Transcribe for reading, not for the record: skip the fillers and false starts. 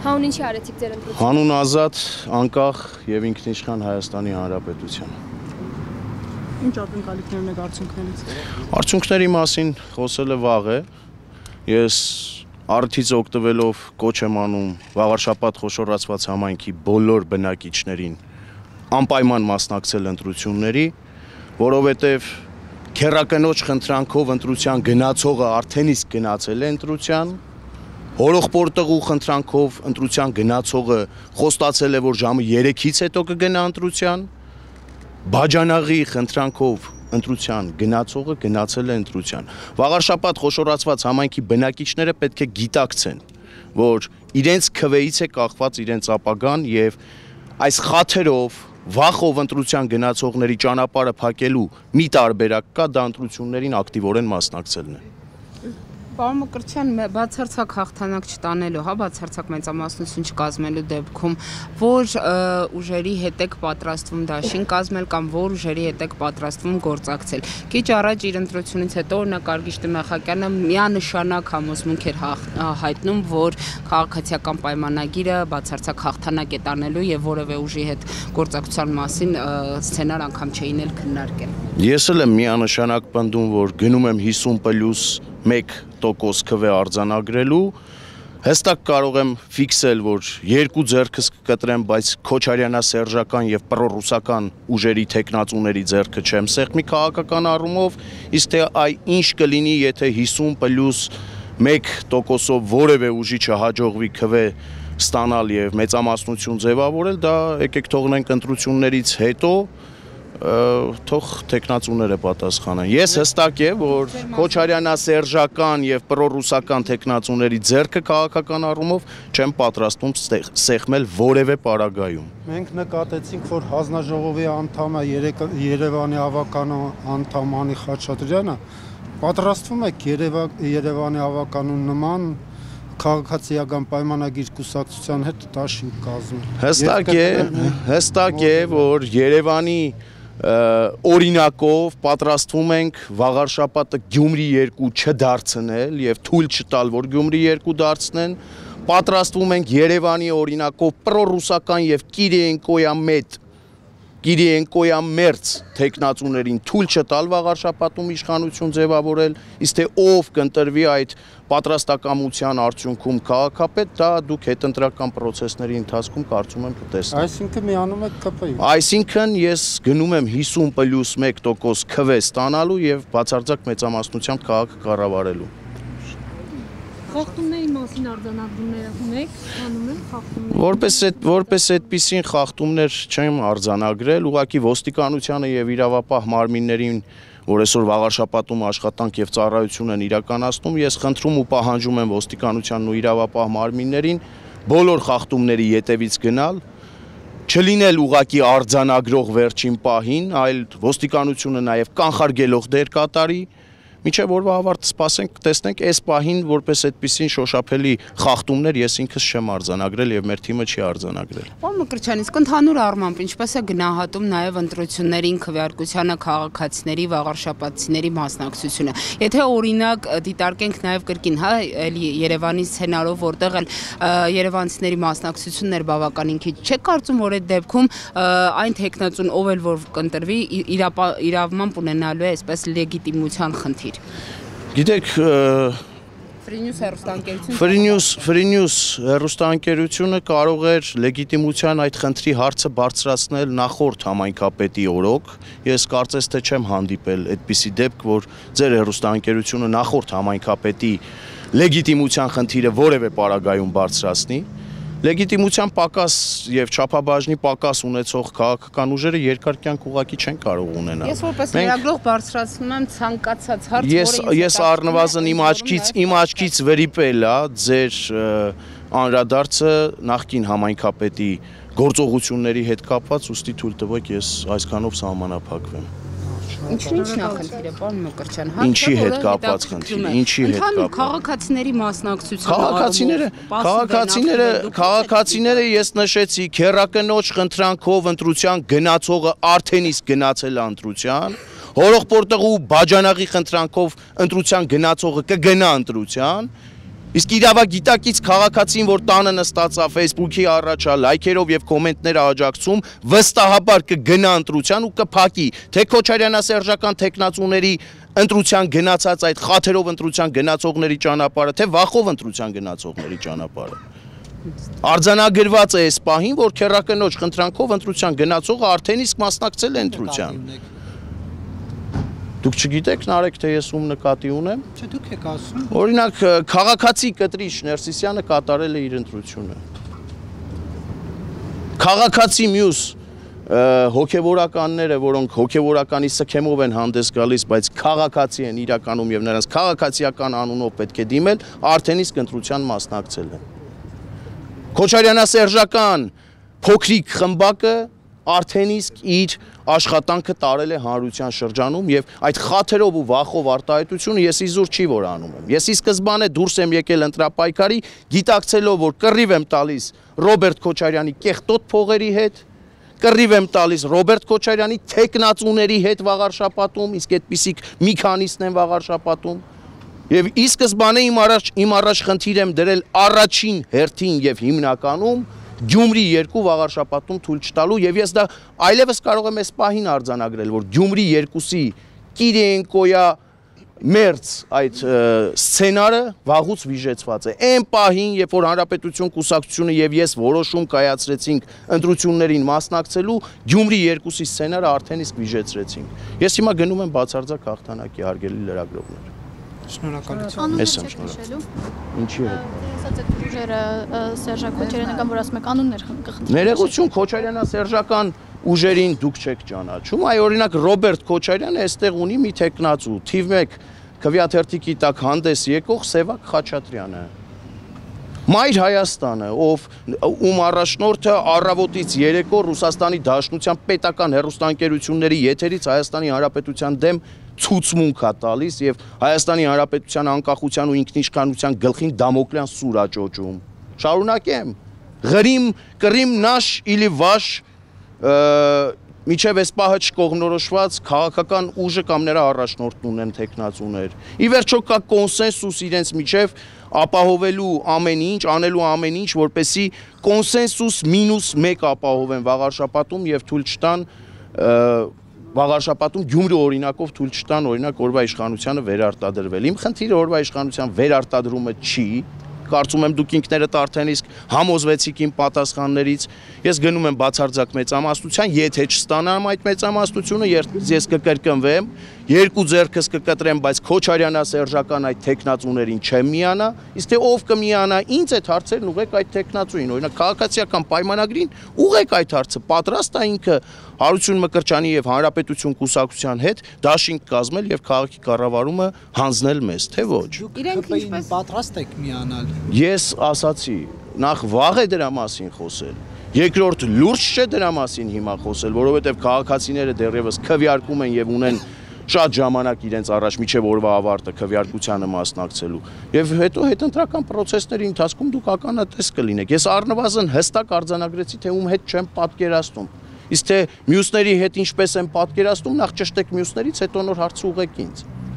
Հանուն ինչի արեցիք ձեր ընտրությունը։ Հանուն ազատ, անկախ եւ ինքնիշխան Հայաստանի Հանրապետության։ Ինչ ակնկալիքներն եք արդյունքներից։ Արդյունքների մասին խոսելը վաղ է։ Ես առիթից օգտվելով կոչ եմ անում Վաղարշապատ խոշորացված համայնքի բոլոր բնակիչներին անպայման մասնակցել ընտրությունների, որովհետև քեռակնոջ խնդրանքով ընտրության գնացողը արդեն իսկ գնացել է ընտրության, հորողբորտղու խնդրանքով ընտրության գնացողը խոստացել է, որ ժամը 3-ից հետո կգնա ընտրության, բաջանաղի խնդրանքով ընտրության գնացողը գնացել է ընտրության։ Վաղարշապատ խոշորացված համայնքի բնակիչները պետք է գիտակցեն, որ իրենց քվեից է կախված իրենց ապագան եւ այս խաթերով վախով ընտրության գնացողների ճանապարհը փակելու մի տարբերակ կա, դա ընտրություններին ակտիվորեն մասնակցելն է։ Պարոն Մկրտչյան, բացարձակ հաղթանակ չտանելու, բացարձակ մեծամասնություն չկազմելու դեպքում որ ուժերի հետ եք պատրաստվում դաշին կազմել կամ որ ուժերի հետ եք պատրաստվում գործակցել։ Քիչ առաջ իր ընտրությունից հետո օրինակ Արգիշ Տնախակյանը միանշանակ համոզմունք էր հայտնում, որ քաղաքացիական պայմանագիրը բացարձակ հաղթանակ է տանելու եւ որևէ ուժի հետ գործակցության մասին սցենար անգամ չէին էլ քննարկել։ Ես էլ եմ միանշանակ պնդում, որ գնում եմ 50+1% քվե արձանագրելու, հստակ կարող եմ ֆիքսել, որ երկու ձեռքս կկտրեմ, բայց քոչարյանա-սերժական եւ պրոռուսական ուժերի թեկնածուների ձեռքը չեմ սեղմի քաղաքական առումով, իսկ թե ինչ կլինի, եթե 50+1%-ով որևէ ուժի չհաջողվի քվե ստանալ եւ մեծամասնություն ձևավորել, դա եկեք թողնենք ընտրություններից հետո թող տեխնացուները պատասխանեն։ Ես հստակ եմ, որ քոչարյանա-սերժական եւ պրոռուսական տեխնացուների ձեռքը քաղաքական առումով չեմ պատրաստվում սեղմել որևէ պարագայում։ Մենք նկատեցինք, որ հանձնաժողովի անդամը Երևանի ավականու անդամ Անի Խաչատրյանը պատրաստվում է Երևանի ավականու նման քաղաքացիական պայմանագիր կուսակցության հետ դաշինք կազմել։ Հստակ է, որ Երևանի օրինակով պատրաստվում ենք Վաղարշապատը Գյումրի 2 չդարձնել եւ թույլ չտալ, որ Գյումրի 2 դարձնեն, պատրաստվում ենք Երևանի օրինակով պրոռուսական եւ Կիրիենկոյամերձ տեխնացուներին թույլ չտալ Վաղարշապատում իշխանություն ձևավորել, իսկ թե ով կընտրվի այդ պատրաստակամության արդյունքում քաղաքապետ, դա դուք հետընտրական process-ների ընթացքում կարծում եմ կտեսնեք։ Այսինքն միանում եք ԿՊ-ի։ Այսինքն ես գնում եմ 50+1% քվե ստանալու եւ բացարձակ մեծամասնությամբ քաղաքը կառավարելու։ Խախտումների մասին արձանագրումներ ունեք, անում են խախտումներ։ Որպես այդպիսին խախտումներ չեմ արձանագրել, ուղղակի ոստիկանությանը եւ իրավապահ մարմիններին, որ այսօր Վաղարշապատում աշխատանք եւ ծառայություն են իրականացնում, ես խնդրում ու պահանջում եմ ոստիկանությանն ու իրավապահ մարմիններին բոլոր խախտումների ետևից գնալ, չլինել ուղղակի արձանագրող վերջին պահին, այլ ոստիկանությունը նաեւ կանխարգելող դեր կատարի, Միջև որվա ավարտ սպասենք, տեսնենք այս պահին որպես այդպիսին շոշափելի խախտումներ ես ինքս չեմ արձանագրել եւ մեր թիմը չի արձանագրել։ Պարոն Մկրտչյան, իսկ ընդհանուր առմամբ ինչպես է գնահատում նաեւ ընտրություններին քվեարկությանը քաղաքացիների, վաղարշապատցիների մասնակցությունը։ Եթե օրինակ դիտարկենք նաեւ կրկին, էլի Երևանի սցենարով, որտեղ էլ երևանցիների մասնակցությունն էր բավականին քիչ, չեք կարծում, որ այդ դեպքում այն տեխնացուն ով էլ որ կընտրվի իրավամբ ունենալու է այսպես լեգիտիմության խնդիր։ Գիտեք, Free News հեռուստաընկերությունը կարող էր լեգիտիմության այդ խնդրի հարցը բարձրացնել նախորդ համայնքապետի օրոք։ Ես կարծես թե չեմ հանդիպել այդպիսի դեպք, որ ձեր հեռուստաընկերությունը նախորդ համայնքապետի լեգիտիմության խնդիրը որևէ պարագայում բարձրացնի։ Լեգիտիմության պակաս եւ չափաբաժնի պակաս ունեցող քաղաքական ուժերը երկար կյանք ուղղակի չեն կարող ունենալ։ Ես որպես լրագրող բարձրացնում եմ ցանկացած հարց, Ես առնվազն իմ աչքից վրիպել է ձեր անդրադարձը նախկին համայնքապետի գործողությունների հետ կապված, ուստի թույլ տվեք ես այսքանով սահմանափակվեմ։ Ինչն նախնդիրը, պարոն Մկրտչյան, ինչի հետ կապված խնդիրը, ինչի հետ կապված։ Քաղաքացիների մասնակցությունը, քաղաքացիները ես նշեցի, քեռակնոջ խնդրանքով ընտրության գնացողը արդեն իսկ գնացել է ընտրության, հորողբորտղու բաջանաղի խնդրանքով ընտրության գնացողը կգնա ընտրության, Իսկ իրավագիտակից քաղաքացին, որ տանը նստած է Facebook-ի առաջ է լայքերով եւ կոմենտներ աջակցում, վստահաբար կգնա ընտրության ու կփակի թե Քոչարյանասերժական տեխնացուների ընտրության գնացած այդ խաթերով ընտրության գնացողների ճանապարհը, թե վախով ընտրության գնացողների ճանապարհը։ Արձանագրված է այս պահին, որ քերակնոջ խնդրանքով ընտրության գնացողը արդեն իսկ մասնակցել է ընտրության։ Դուք չգիտեք, Նարեկ, թե ես ում նկատի ունեմ։ Չէ, դուք եք ասում։ Օրինակ, քաղաքացի կտրիչ Ներսիսյանը կատարել է իր ընտրությունը։ Քաղաքացի մյուս հոգևորականները, որոնք հոգևորականի սքեմով են հանդես գալիս, բայց քաղաքացի են իրականում եւ նրանց քաղաքացիական անունով պետք է դիմել, արդեն իսկ ընտրության մասնակցել են։ Քոչարյանասերժական փոքրիկ խմբակը արդեն իսկ իր աշխատանքը տարել է հանրության շրջանում եւ այդ խաթերով ու վախով արտահայտությունը ես իզուր չի որ անում եմ։ Ես ի սկզբանե դուրս եմ եկել ընտրապայքարի, գիտակցելով որ կռիվ եմ տալիս Ռոբերտ Քոչարյանի կեղտոտ փողերի հետ, կռիվ եմ տալիս Ռոբերտ Քոչարյանի տեխնացուների հետ վաղար շաբաթում, իսկ այդպիսիք մի քանիսն են վաղար շաբաթում։ Եվ ի սկզբանե իմ առաջ խնդիր եմ դրել առաջին հերթին եւ հիմնականում Գյումրի 2 վաղար շաբաթում թույլ չտալու եւ ես դա այլևս կարող եմ այս պահին արձանագրել, որ Գյումրի 2-ի Կիրենկոյա մերձ այդ սցենարը վաղուց վիժեցված է։ Այն պահին, երբ որ Հանրապետություն կուսակցությունը եւ ես որոշում կայացրեցինք ընտրություններին մասնակցելու, Գյումրի 2-ի սցենարը արդեն իսկ վիժեցրեցինք։ Ես հիմա գնում եմ բացարձակ հաղթանակի հարգելի լրագրողներ։ Շնորհակալություն։ Ես եմ շնորհակալ։ Ինչի՞ է։ Ասած եք ուժերը Սերժակ Քոչարյանական, որ ասում եք անուններ կխնդրեմ։ Ներողություն, Քոչարյանասերժական ուժերին դուք չեք ճանաչում, այ օրինակ Ռոբերտ Քոչարյանը այստեղ ունի մի տեխնացու, թիվ 1 քվեաթերթիկի տակ հանդես եկող Սևակ Խաչատրյանը։ Մայր Հայաստանը, ում առաջնորդը առավոտից երեկո Ռուսաստանի Դաշնության պետական հեռուստաընկերությունների եթերից Հայաստանի Հանրապետության դեմ ցուցմունք է տալիս եւ Հայաստանի Հանրապետության անկախության ու ինքնիշխանության գլխին դամոկլյան սուր աճոճում։ Շարունակեմ։ Կռիմ նաշ իլի վաշ միջև այս պահը չկողմնորոշված քաղաքական ուժը կամ նրա առաջնորդն ունեն տեխնացուներ։ Ի վերջո կա կոնսենսուս իրենց միջև ապահովելու ամեն ինչ, անելու ամեն ինչ, որպեսզի կոնսենսուս -1 ապահովեն վաղարշապատում եւ թույլ չտան վաղարշապատում Գյումրի օրինակով թույլ չտան օրինակ օրվա իշխանությանը վերարտադրվել։ Իմ խնդիրը օրվա իշխանության վերարտադրումը չի, կարծում եմ դուք ինքներդ արդեն իսկ համոզվեցիք իմ պատասխաններից։ Ես գնում եմ բացարձակ մեծամասնության, եթե չստանամ այդ մեծամասնությունը, ես կկրկնվեմ, երկու ձեռքս կկտրեմ, բայց Քոչարյանասերժական այդ տեխնացուներին չեմ միանա, իսկ թե ով կմիանա, ինձ այդ հարցերն ուղեք այդ տեխնացուին, օրինակ քաղաքացիական պայմանագրին ուղեք այդ հարցը, պատրաստ է ինքը Հարություն Մկրտչյանի եւ Հանրապետություն կուսակցության հետ դաշինք կազմել եւ քաղաքի կառավարումը հանձնել մեզ, թե ոչ։ Իրենք ինչպես պատրաստ եք միանալ։ Ես ասացի, նախ վաղ է դրա մասին խոսել։ Երկրորդ լուրջ չէ դրա մասին հիմա խոսել, որովհետեւ քաղաքացիները դեռևս քվեարկում են եւ ունեն շատ ժամանակ իրենց առաջ միջև օրվա ավարտը քվեարկությանը մասնակցելու։ Եվ հետո հետընտրական process-ների ընթացքում դուք ականատես կլինեք։ Ես առնվազն հստակ արձանագրեցի, թե ում հետ չեմ պատկերացնում։ Իսկ թե մյուսների հետ ինչպես եմ պատկերացնում, նախ ճշտեք մյուսներից, հետո նոր հարց ուղեք ինձ։